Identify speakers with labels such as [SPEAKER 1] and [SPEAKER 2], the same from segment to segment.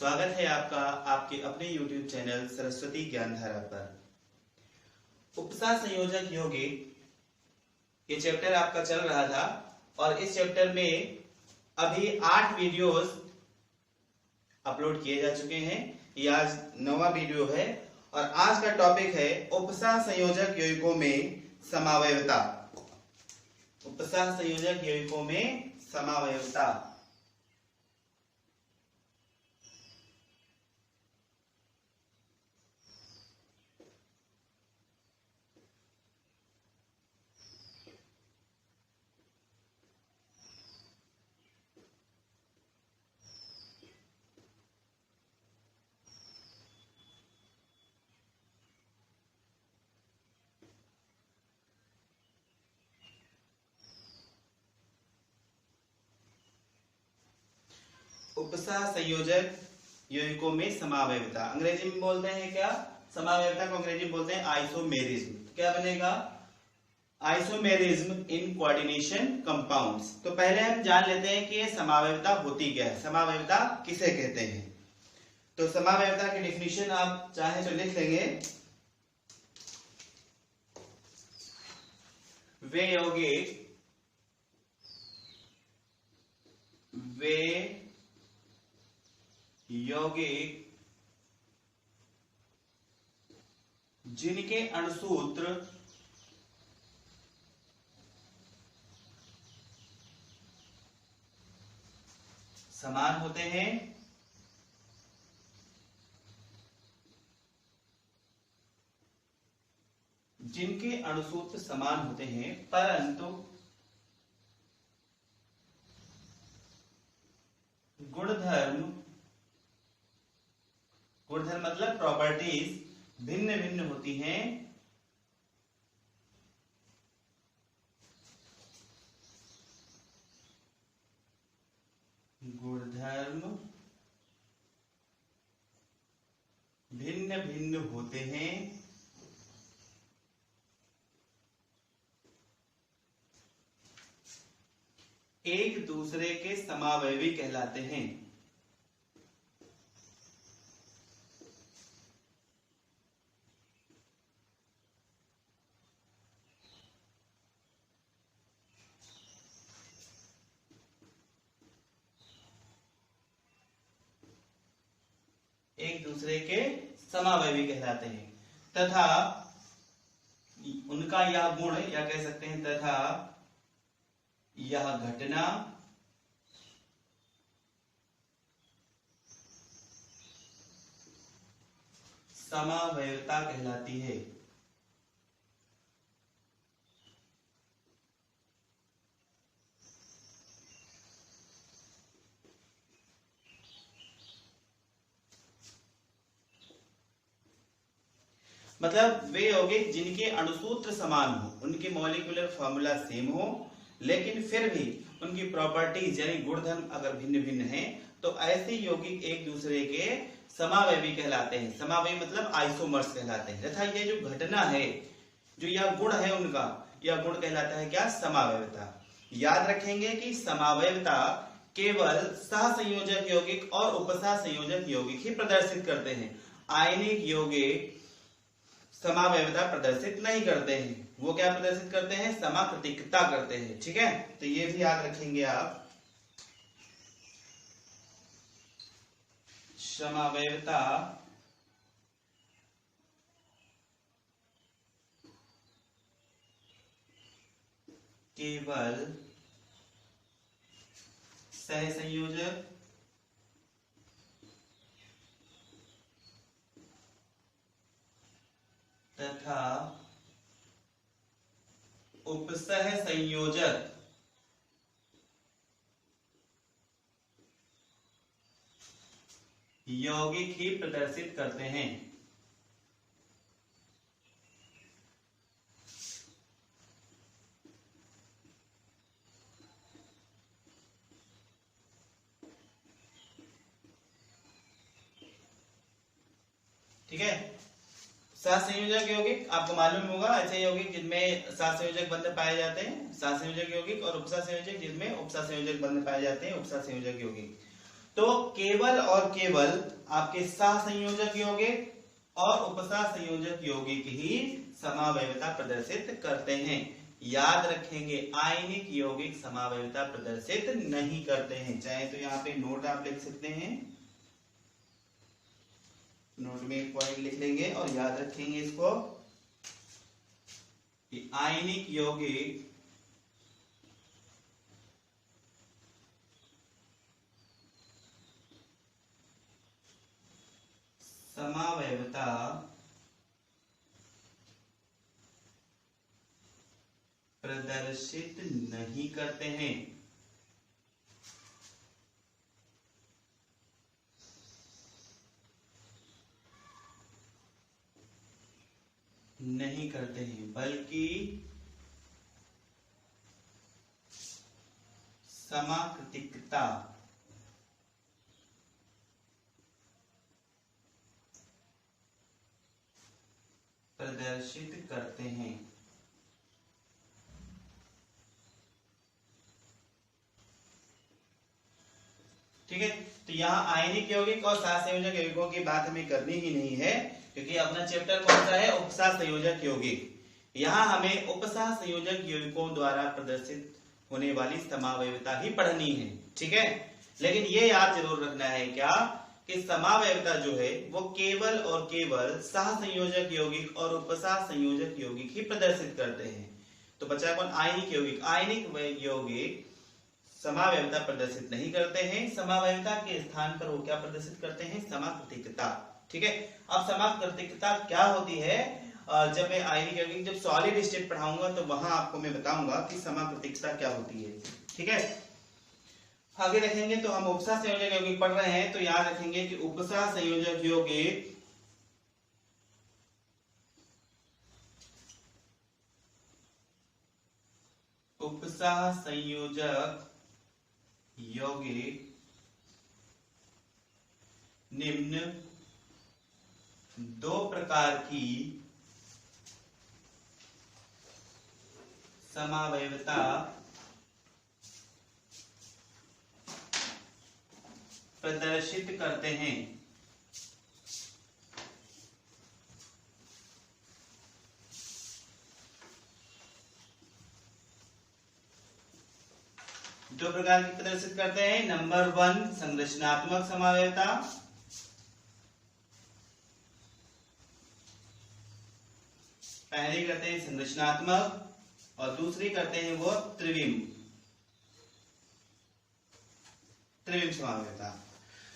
[SPEAKER 1] स्वागत है आपका आपके अपने YouTube चैनल सरस्वती ज्ञानधारा पर। उपसा संयोजक यौगिक ये चैप्टर आपका चल रहा था और इस चैप्टर में अभी 8 वीडियोस अपलोड किए जा चुके हैं। ये आज 9वां वीडियो है और आज का टॉपिक है उपसा संयोजक यौगिकों में समावयवता। उपसा संयोजक यौगिकों में समावयवता। उपसा संयोजक यौगिकों में समावयवता अंग्रेजी में बोलते हैं क्या? समावयवता को अंग्रेजी में बोलते हैं आइसोमेरिज्म। क्या बनेगा? Isomerism in coordination compounds. तो पहले हम जान लेते हैं कि ये समावयवता होती क्या है, समावयवता किसे कहते हैं। तो समावयवता की डेफिनेशन आप चाहे तो लिख लेंगे। वे यौगिक जिनके अणुसूत्र समान होते हैं परंतु गुणधर्म मतलब प्रॉपर्टीज भिन्न भिन्न होती हैं। गुणधर्म भिन्न भिन्न होते हैं एक दूसरे के समावयवी कहलाते हैं। एक दूसरे के समावयवी कहलाते हैं तथा उनका यह गुण या कह सकते हैं तथा यह घटना समावयवता कहलाती है। मतलब वे यौगिक जिनके अणुसूत्र समान हो, उनके मॉलिक्यूलर फॉर्मूला सेम हो, लेकिन फिर भी उनकी प्रॉपर्टीज यानी गुणधर्म अगर भिन्न भिन्न हैं तो ऐसे यौगिक एक दूसरे के समावयवी कहलाते हैं। समावयवी मतलब आइसोमर्स कहलाते हैं। तथा ये जो घटना है, जो यह गुण है उनका, यह गुण कहलाता है क्या? समावयवता। याद रखेंगे कि समावयवता केवल सहसंयोजक यौगिक और उपसह संयोजक यौगिक ही प्रदर्शित करते हैं। आयनिक यौगिक समावयवता प्रदर्शित नहीं करते हैं। वो क्या प्रदर्शित करते हैं? समाकृतिकता करते हैं। ठीक है, तो ये भी याद रखेंगे आप। समावयवता केवल सहसंयोजक तथा उपसह संयोजक यौगिक ही प्रदर्शित करते हैं। ठीक है, सहसंयोजक यौगिक आपको मालूम होगा, ऐसे यौगिक जिनमें सहसंयोजक बंध पाए जाते हैं सहसंयोजक यौगिक, और उपसहसंयोजक जिनमें उपसहसंयोजक बंध पाए जाते हैं उपसहसंयोजक यौगिक। तो केवल और केवल आपके सहसंयोजक यौगिक और उपसहसंयोजक यौगिक ही समावयवता प्रदर्शित करते हैं। याद रखेंगे आयनिक यौगिक समावयवता प्रदर्शित नहीं करते हैं। चाहे तो यहाँ पे नोट आप लिख सकते हैं, नोट में एक पॉइंट लिख लेंगे और याद रखेंगे इसको कि आयनिक यौगिक समावयवता प्रदर्शित नहीं करते हैं। नहीं करते हैं बल्कि समाकृतिकता प्रदर्शित करते हैं। ठीक है, तो यहाँ आयनिक यौगिक और सहसंयोजक यौगिकों की बात हमें करनी ही नहीं है, क्योंकि अपना चैप्टर कौन सा है, उपसहसंयोजक यौगिक। यहाँ हमें उपसहसंयोजक यौगिकों द्वारा प्रदर्शित होने वाली समावयवता ही पढ़नी है। ठीक है, लेकिन ये याद जरूर रखना है क्या कि समावयवता जो है वो केवल और केवल सहसंयोजक यौगिक और उपसहसंयोजक यौगिक ही प्रदर्शित करते हैं। तो बचा कौन, आयनिक यौगिक। आयनिक यौगिक समावयवता प्रदर्शित नहीं करते हैं। समावयवता के स्थान पर वो क्या प्रदर्शित करते हैं, समाकृतिकता। ठीक है, अब समाकृतिकता क्या होती है, जब मैं आयनिक यौगिक जब सॉलिड स्टेट पढ़ाऊंगा तो वहां आपको मैं बताऊंगा कि समाकृतिकता क्या होती है। ठीक है, आगे देखेंगे तो हम उपसहसंयोजक यौगिक पढ़ रहे हैं, तो याद रखेंगे कि उपसहसंयोजक यौगिक उपसहसंयोजक यौगिक निम्न दो प्रकार की समावयवता प्रदर्शित करते हैं। दो प्रकार की प्रदर्शित करते हैं। नंबर 1 संरचनात्मक समावयवता, पहली करते हैं संरचनात्मक और दूसरी करते हैं वो त्रिविम समावयवता।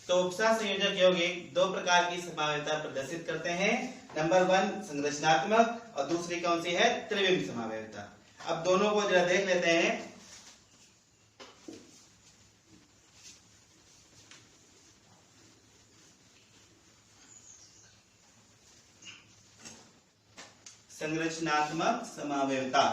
[SPEAKER 1] तो उपसहसंयोजक यौगिक दो प्रकार की समावयवता प्रदर्शित करते हैं। नंबर 1 संरचनात्मक और दूसरी कौन सी है, त्रिविम समावयवता। अब दोनों को जरा देख लेते हैं। संरचनात्मक समावयवता,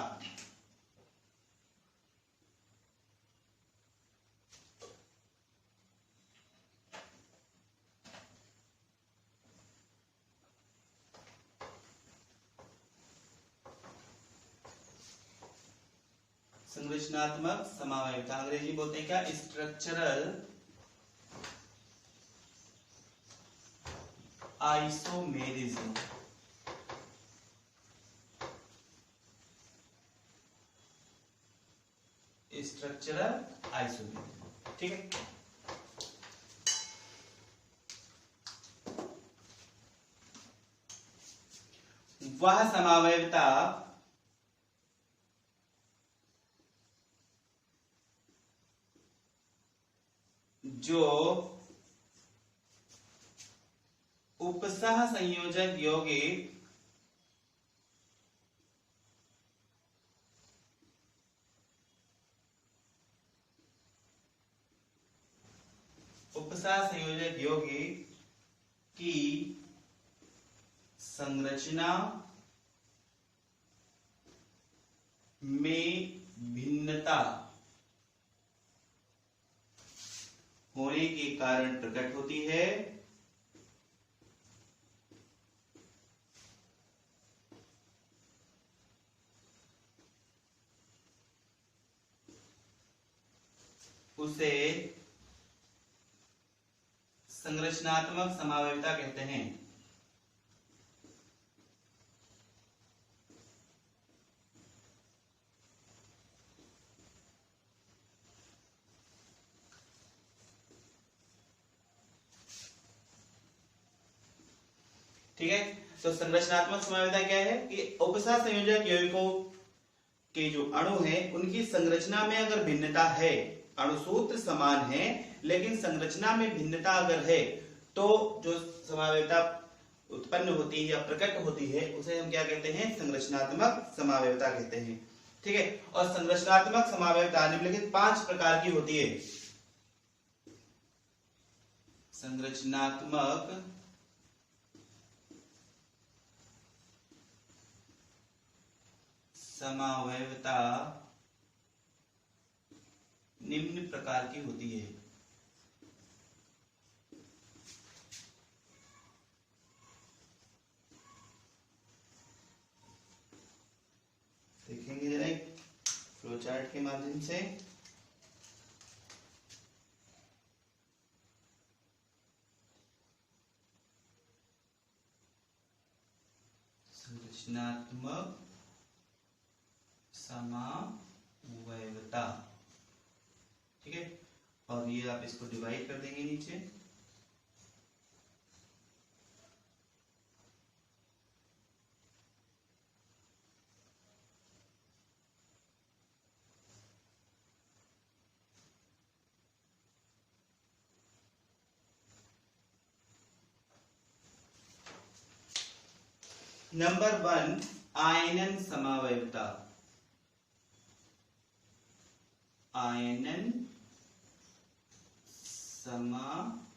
[SPEAKER 1] संरचनात्मक समावयवता अंग्रेजी बोलते हैं क्या, स्ट्रक्चरल आइसोमेरिज्म। Structural isomerism. ठीक है, वह समावयवता जो उपसहसंयोजक यौगिक उपसहसंयोजक यौगिक की संरचना में भिन्नता होने के कारण प्रकट होती है। उसे संरचनात्मक समावयवता कहते हैं। ठीक है, तो संरचनात्मक समावयवता क्या है कि उपसह संयोजक यौगिकों के जो अणु हैं उनकी संरचना में अगर भिन्नता है, अणुसूत्र समान है लेकिन संरचना में भिन्नता अगर है, तो जो समावयवता उत्पन्न होती है या प्रकट होती है उसे हम क्या कहते हैं, संरचनात्मक समावयवता कहते हैं। ठीक है, और संरचनात्मक समावयवता निम्नलिखित 5 प्रकार की होती है। संरचनात्मक समावयवता निम्न प्रकार की होती है। देखेंगे जरा एक फ्लो चार्ट के माध्यम से। संरचनात्मक समावयवता, ठीक है, और ये आप इसको डिवाइड कर देंगे नीचे। नंबर 1 आयनन समावयवता। आयनन समावयवता।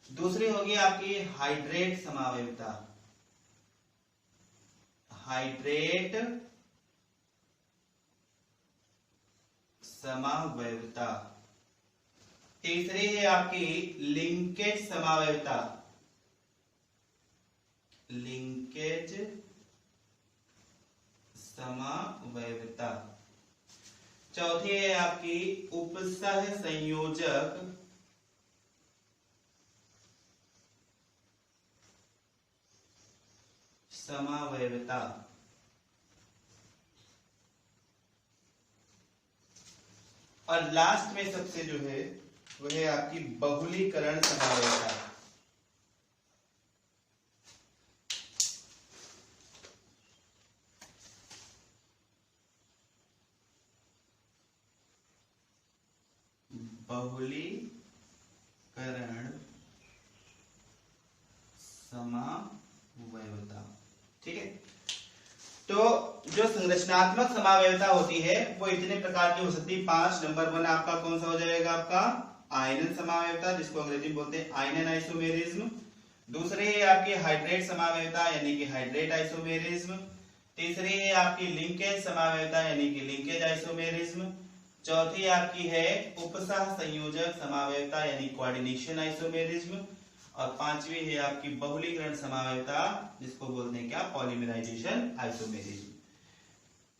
[SPEAKER 1] दूसरी होगी आपकी हाइड्रेट समावयवता। हाइड्रेट समावयवता। तीसरी है आपकी लिंकेज समावयवता। लिंकेज समावयवता। चौथी है आपकी उपसह संयोजक समावयवता। और लास्ट में सबसे जो है वह है आपकी बहुलीकरण समावयवता। बहुलीकरण समावयवता। ठीक है, तो जो संरचनात्मक समावयवता होती है वो इतने प्रकार की हो सकती है 5। नंबर 1 आपका कौन सा हो जाएगा, आपका आयनन समावयवता, जिसको अंग्रेजी में बोलते हैं आयनन आइसोमेरिज्म। दूसरी है आपकी हाइड्रेट समावयवता यानी कि हाइड्रेट आइसोमेरिज्म। तीसरी है आपकी लिंकेज समावयवता यानी कि लिंकेज आइसोमेरिज्म। चौथी आपकी है उपसह संयोजक समावयवता यानी कोऑर्डिनेशन आइसोमेरिज्म। और पांचवी है आपकी बहुलीकरण समावयवता जिसको बोलते हैं क्या, पॉलीमराइजेशन आइसोमेरिज्म।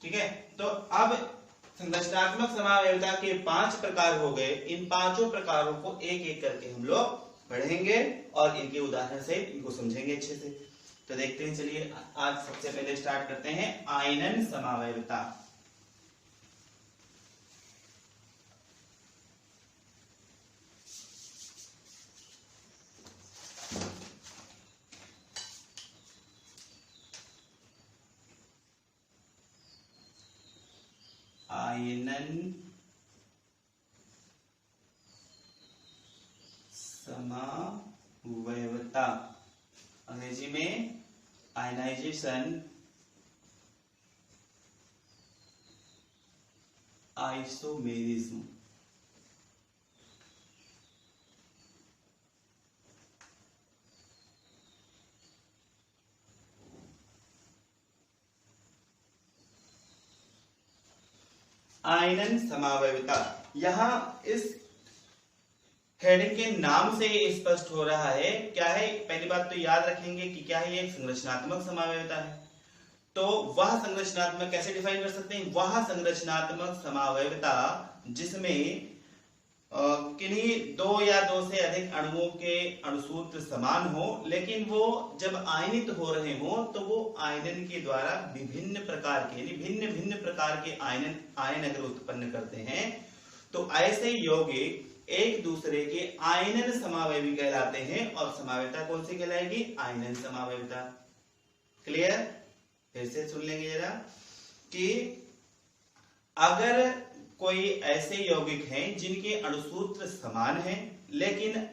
[SPEAKER 1] ठीक है, तो अब संरचनात्मक समावयवता के 5 प्रकार हो गए। इन पांचों प्रकारों को एक एक करके हम लोग पढ़ेंगे और इनके उदाहरण से इनको समझेंगे अच्छे से। तो देखते हैं, चलिए आज सबसे पहले स्टार्ट करते हैं आयनन समावयवता। आयनन समावयवता, अंग्रेजी में आयनाइजेशन आइसोमेरिज्म। आयनन समावयवता, यहां इस हेडिंग के नाम से ये स्पष्ट हो रहा है क्या है। पहली बात तो याद रखेंगे कि क्या है, ये एक संरचनात्मक समावयवता है। तो वह संरचनात्मक कैसे डिफाइन कर सकते हैं, वह संरचनात्मक समावयवता जिसमें किन्हीं दो या दो से अधिक अणुओं के अणुसूत्र समान हो, लेकिन वो जब आयनित हो रहे हो तो वो आयनन के द्वारा विभिन्न प्रकार के यानी भिन्न भिन्न प्रकार के आयन अगर उत्पन्न करते हैं तो ऐसे यौगिक एक दूसरे के आयनन समावयवी कहलाते हैं। और समावयवता कौन सी कहलाएगी? आयनन समावयवता। क्लियर? फिर से सुन लेंगे जरा कि अगर कोई ऐसे यौगिक हैं जिनके अणुसूत्र समान हैं लेकिन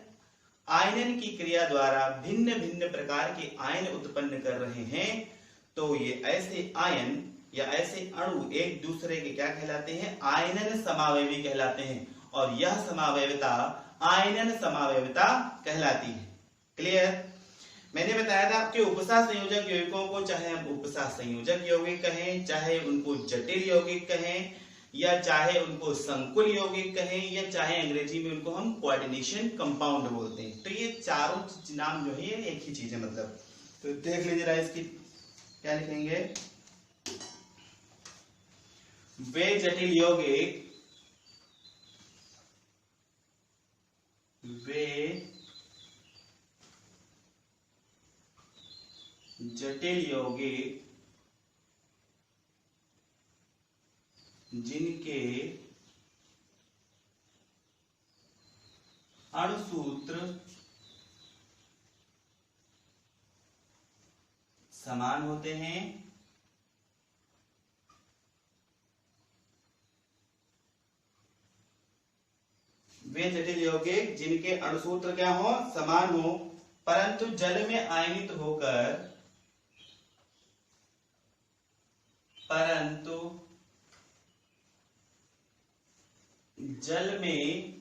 [SPEAKER 1] आयनन की क्रिया द्वारा भिन्न भिन्न प्रकार के आयन उत्पन्न कर रहे हैं तो ये ऐसे आयन या ऐसे अणु एक दूसरे के क्या कहलाते हैं? आयनन समावयवी कहलाते हैं। और यह समावयवता आयनन समावयवता कहलाती है। क्लियर? मैंने बताया था आपके उपसा संयोजक यौगिकों को चाहे हम उपसा संयोजक यौगिक कहें, चाहे उनको जटिल यौगिक कहें, या चाहे उनको संकुल यौगिक कहें, या चाहे अंग्रेजी में उनको हम कोऑर्डिनेशन कंपाउंड बोलते हैं, तो ये चारों नाम जो है एक ही चीज है मतलब। तो देख लीजिए जरा इसकी क्या लिखेंगे। वे जटिल यौगिक जिनके अणुसूत्र समान होते हैं वे जटिल यौगिक जिनके अणुसूत्र क्या हो? समान हो, परंतु जल में आयनित होकर जल में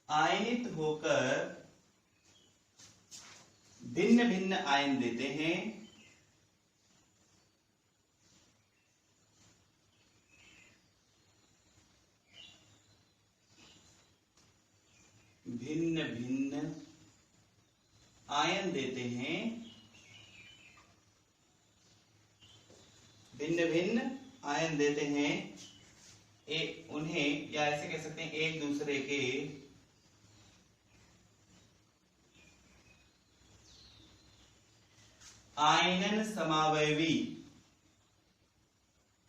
[SPEAKER 1] आयनित होकर भिन्न भिन्न आयन देते हैं। भिन्न भिन्न आयन देते हैं, भिन्न भिन्न आयन देते हैं उन्हें, या ऐसे कह सकते हैं एक दूसरे के आयनन समावयवी,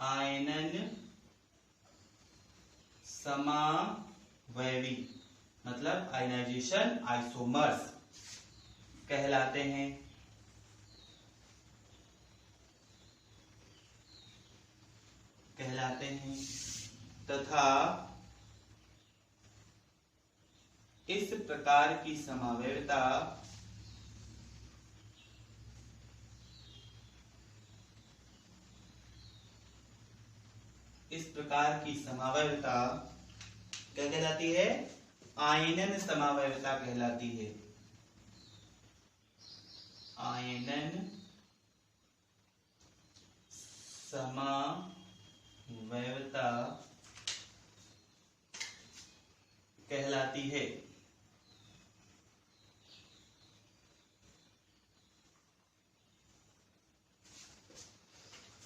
[SPEAKER 1] आयनन समावयवी मतलब आयनाइजेशन आइसोमर्स कहलाते हैं। तथा इस प्रकार की समावयवता क्या कहलाती है? आयनन समावयवता कहलाती है। आयनन समावयवता कहलाती है।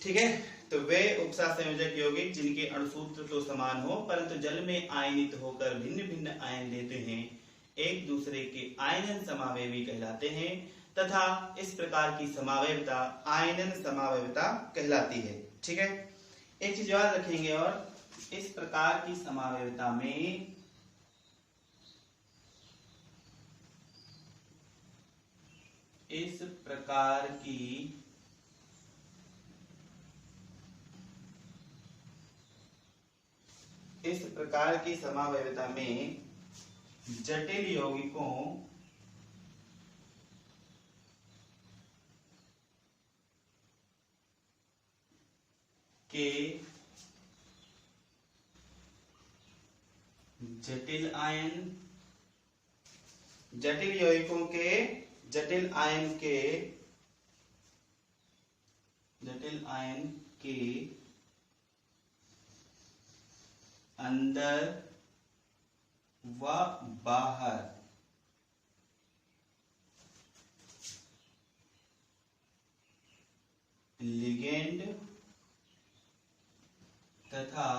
[SPEAKER 1] ठीक है, तो वे उपसा संयोजक यौगिक जिनके अणुसूत्र तो समान हो परंतु जल में आयनित होकर भिन्न भिन्न आयन देते हैं एक दूसरे के आयनन समावयवी कहलाते हैं तथा इस प्रकार की समावयवता आयनन समावयवता कहलाती है। ठीक है, एक चीज याद रखेंगे, और इस प्रकार की समावयवता में इस प्रकार की समावयवता में जटिल यौगिकों के जटिल यौगिकों के जटिल आयन के अंदर व बाहर लिगेंड तथा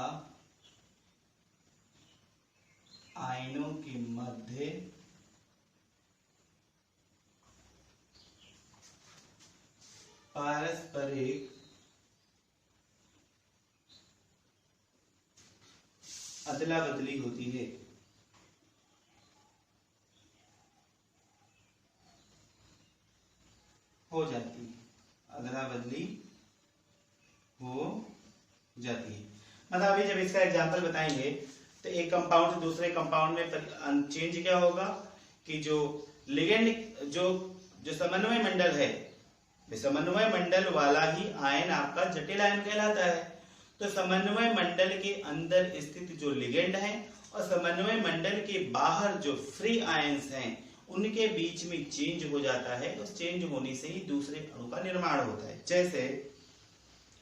[SPEAKER 1] आयनों के मध्य पारस्परिक अदला बदली होती है। हो जाती है, अदला बदली हो जाती है। मतलब अभी जब इसका एग्जांपल बताएंगे तो एक कंपाउंड से दूसरे कंपाउंड में चेंज क्या होगा कि जो लिगेंड जो समन्वय मंडल है, समन्वय मंडल वाला ही आयन आपका जटिल आयन कहलाता है। तो समन्वय मंडल के अंदर स्थित जो लिगेंड है और समन्वय मंडल के बाहर जो फ्री आयंस हैं उनके बीच में चेंज हो जाता है। उस चेंज होने से ही दूसरे अणु का निर्माण होता है। जैसे,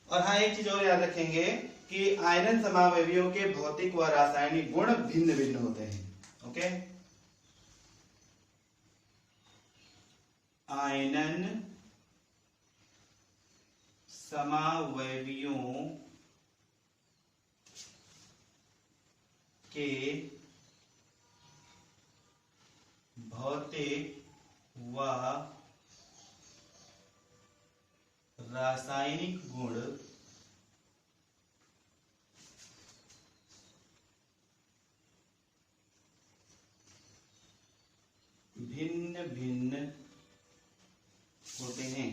[SPEAKER 1] और हाँ एक चीज और याद रखेंगे कि आयनन समावयवियों के भौतिक व रासायनिक गुण भिन्न भिन्न होते हैं। ओके, आयनन समावयवियों के भौतिक व रासायनिक गुण भिन्न भिन्न होते हैं।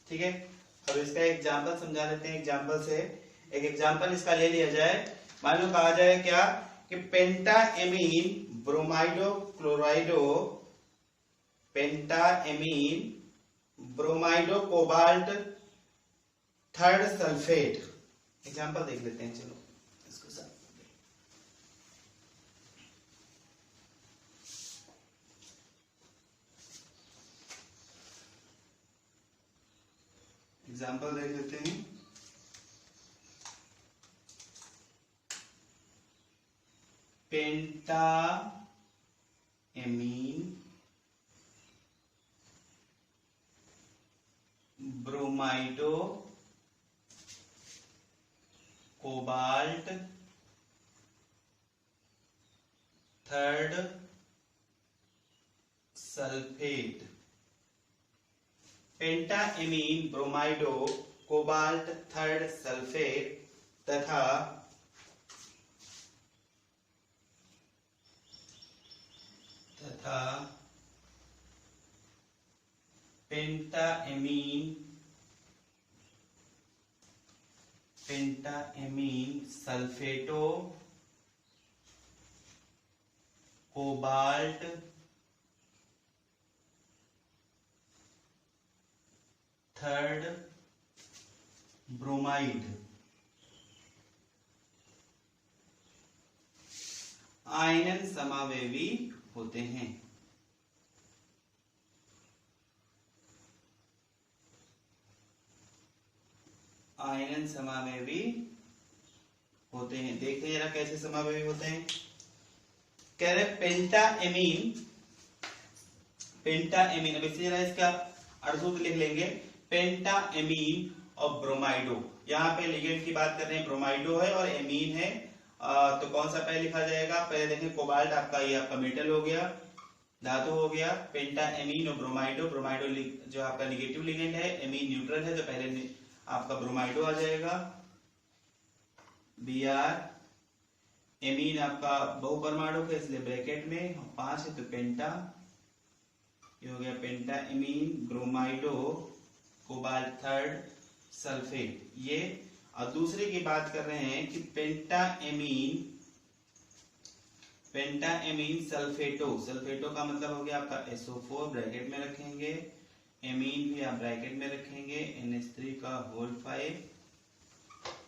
[SPEAKER 1] ठीक है, अब इसका एग्जाम्पल समझा देते हैं। एग्जाम्पल से एक एग्जाम्पल इसका ले लिया जाए। मान लो कहा जाए क्या कि pentaammine bromido chlorido, pentaammine bromido cobalt third sulphate. Example देख लेते हैं, चलो इसको साथ एग्जाम्पल देख लेते हैं। Pentaammine bromido cobalt third sulphate. Pentaammine bromido cobalt third sulphate तथा pentaammine sulphato cobalt third bromide. आयनन समावयवी होते हैं। आयनन समावयवी होते हैं। देखते जरा कैसे समावयवी होते हैं। कह रहे पेंटाएमीन, पेंटाएमीन, अब इससे जरा इसका अर्धसूत्र लिख लेंगे। पेंटाएमीन और ब्रोमाइडो, यहाँ पे लिगेंड की बात कर रहे हैं, ब्रोमाइडो है और एमीन है। तो कौन सा पहले लिखा जाएगा? पहले देखें कोबाल्ट आपका, ये आपका मेटल हो गया, धातु हो गया। पेंटाएमीन और ब्रोमाइडो, ब्रोमाइडो जो आपका निगेटिव लिगेंड है, एमीन न्यूट्रल है, तो पहले आपका ब्रोमाइडो आ जाएगा Br। एमीन आपका बहुपरमाणु है इसलिए ब्रैकेट में 5 है तो पेंटा, ये हो गया पेंटाएमीन ब्रोमाइडो कोबाल्ट थर्ड सल्फेट ये। और दूसरे की बात कर रहे हैं कि पेंटाएमीन सल्फेटो, सल्फेटो का मतलब हो गया आपका SO4 ब्रैकेट में रखेंगे, एमीन भी आप ब्रैकेट में रखेंगे, NH3 का होल 5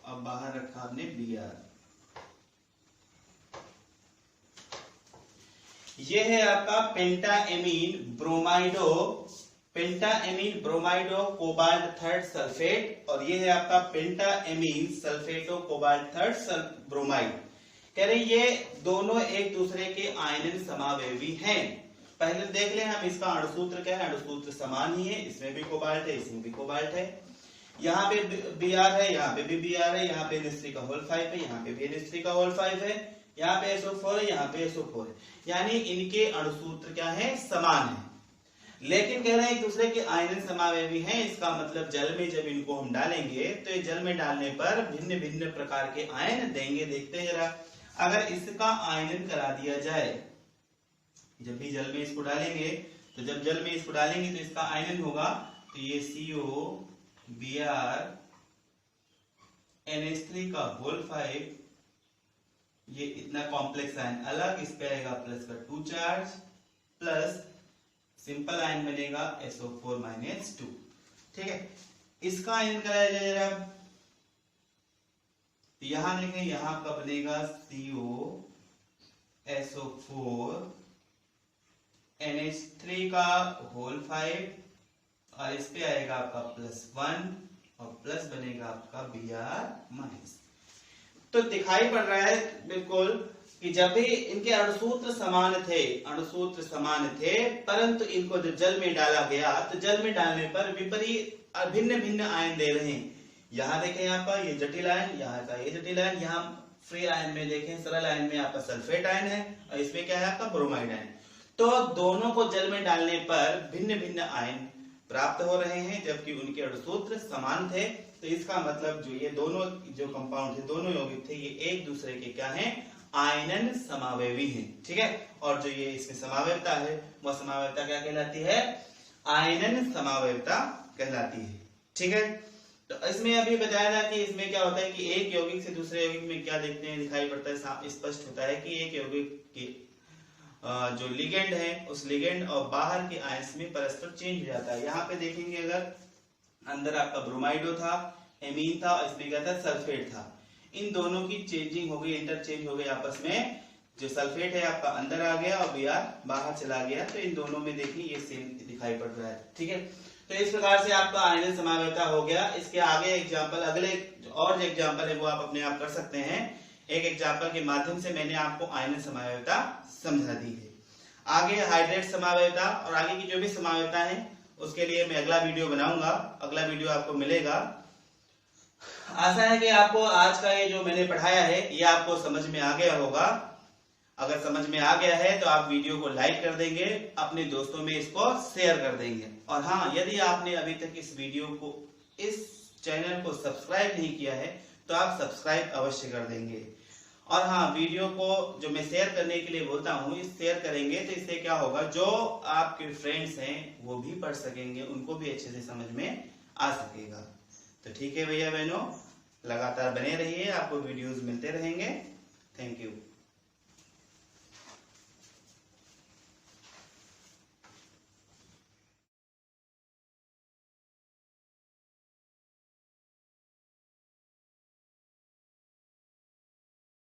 [SPEAKER 1] और बाहर रखा आपने Br। ये है आपका पेंटाएमीन ब्रोमाइडो कोबाल्ट थर्ड सल्फेट, और ये है आपका पेंटाएमीन सल्फेटो कोबाल्ट थर्ड ब्रोमाइड। कह रहे ये दोनों एक दूसरे के आयनन समावयवी हैं, पहले देख लें हम इसका अणुसूत्र क्या है। अणुसूत्र समान ही है, इसमें भी कोबाल्ट है, इसमें भी कोबाल्ट है। यहाँ पे Br है, यहाँ पे भी Br है, यहाँ पे NH3 का होल 5 है, यहाँ पे भी NH3 का होल 5 है, यहाँ पे SO4 है, यहाँ पे SO4 है। यानी इनके अणुसूत्र क्या है, समान है। लेकिन कह रहे हैं एक दूसरे के आयनन समावेवी हैं। इसका मतलब जल में जब इनको हम डालेंगे तो ये जल में डालने पर भिन्न भिन्न प्रकार के आयन देंगे। देखते हैं जरा, अगर इसका आयनन करा दिया जाए, जब भी जल में इसको डालेंगे तो जब जल में इसको डालेंगे तो इसका आयनन होगा, तो ये CO Br NH3 का होल 5, ये इतना कॉम्प्लेक्स आयन अलग, इस पे आएगा प्लस का 2 चार्ज, प्लस सिंपल आयन बनेगा SO4-2। ठीक है, इसका आयन कराया जाए जरा, तो यहां लिखें, यहां का बनेगा CO SO4 NH3 का होल 5, और इस पे आएगा आपका +1 और प्लस बनेगा आपका Br-। तो दिखाई पड़ रहा है बिल्कुल कि जब भी इनके अणुसूत्र समान थे, परंतु इनको जब जल में डाला गया तो जल में डालने पर विपरीत भिन्न भिन्न आयन दे रहे हैं। यहाँ देखें, यहाँ का ये जटिल आयन, यहाँ का ये जटिल आयन, यहाँ फ्री आयन में देखें, सरल आयन में आपका सल्फेट आयन है, और इसमें क्या है आपका ब्रोमाइड आयन। तो दोनों को जल में डालने पर भिन्न भिन्न आयन प्राप्त हो रहे हैं, जबकि उनके अणुसूत्र समान थे। तो इसका मतलब जो ये दोनों जो कंपाउंड थे, दोनों यौगिक थे, ये एक दूसरे के क्या हैं, आयनन समावेवी हैं। ठीक है, और जो ये इसमें समावेवता है वह समावेवता क्या कहलाती है, आयनन समावेवता कहलाती है। ठीक है, तो इसमें अभी बताया था कि इसमें क्या होता है कि एक यौगिक से दूसरे यौगिक में क्या देखते हैं, दिखाई पड़ता है, स्पष्ट होता है कि एक यौगिक की जो लिगेंड है, उस लिगेंड और बाहर के आयंस में परस्पर चेंज हो जाता है। यहाँ पे देखेंगे, अगर अंदर आपका ब्रोमाइडो था, एमीन था, और इसमें क्या था, सल्फेट था, इन दोनों की चेंजिंग हो गई, इंटरचेंज हो गई आपस में। जो सल्फेट है आपका अंदर आ गया और Br बाहर चला गया, तो इन दोनों में देखिए ये सेम दिखाई पड़ रहा है। ठीक है, तो इस प्रकार से आपका आयनन समावेवता हो गया। इसके आगे एग्जाम्पल, अगले और जो एग्जाम्पल है वो आप अपने आप कर सकते हैं। एक एग्जाम्पल के माध्यम से मैंने आपको आयनन समावेवता समझा दी है। आगे हाइड्रेट समावेवता और आगे की जो भी समावेवता है उसके लिए मैं अगला वीडियो बनाऊंगा, अगला वीडियो आपको मिलेगा। आशा है कि आपको आज का ये जो मैंने पढ़ाया है ये आपको समझ में आ गया होगा। अगर समझ में आ गया है तो आप वीडियो को लाइक कर देंगे, अपने दोस्तों में इसको शेयर कर देंगे। और हाँ, यदि आपने अभी तक इस वीडियो को, इस चैनल को सब्सक्राइब नहीं किया है तो आप सब्सक्राइब अवश्य कर देंगे। और हाँ, वीडियो को जो मैं शेयर करने के लिए बोलता हूँ, इस शेयर करेंगे तो इससे क्या होगा, जो आपके फ्रेंड्स हैं वो भी पढ़ सकेंगे, उनको भी अच्छे से समझ में आ सकेगा। तो ठीक है भैया बहनों, लगातार बने रहिए, आपको वीडियोस मिलते रहेंगे। Thank you.